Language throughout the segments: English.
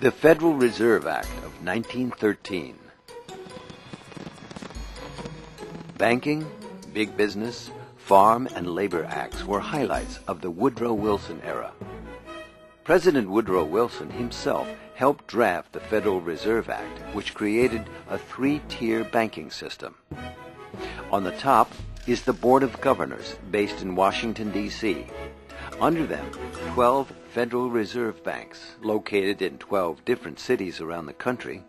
The Federal Reserve Act of 1913. Banking, big business, farm, and labor acts were highlights of the Woodrow Wilson era. President Woodrow Wilson himself helped draft the Federal Reserve Act, which created a three-tier banking system. On the top is the Board of Governors, based in Washington, D.C. Under them, 12 Federal Reserve Banks, located in 12 different cities around the country,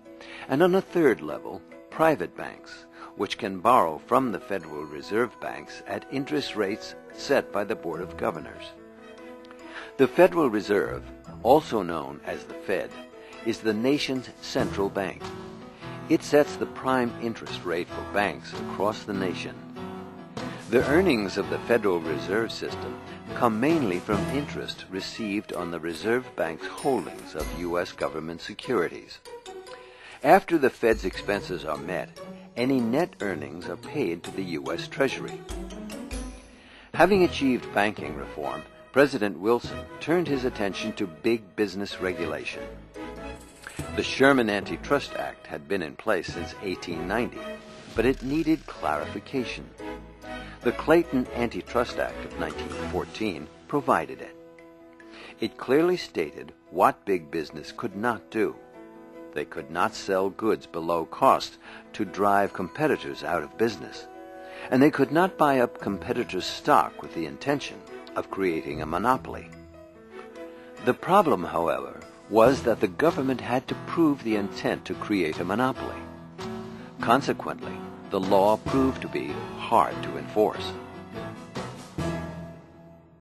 and on a third level, private banks, which can borrow from the Federal Reserve Banks at interest rates set by the Board of Governors. The Federal Reserve, also known as the Fed, is the nation's central bank. It sets the prime interest rate for banks across the nation. The earnings of the Federal Reserve System come mainly from interest received on the Reserve Bank's holdings of U.S. government securities. After the Fed's expenses are met, any net earnings are paid to the U.S. Treasury. Having achieved banking reform, President Wilson turned his attention to big business regulation. The Sherman Antitrust Act had been in place since 1890, but it needed clarification. The Clayton Antitrust Act of 1914 provided it. It clearly stated what big business could not do. They could not sell goods below cost to drive competitors out of business, and they could not buy up competitors' stock with the intention of creating a monopoly. The problem, however, was that the government had to prove the intent to create a monopoly. Consequently, the law proved to be hard to enforce.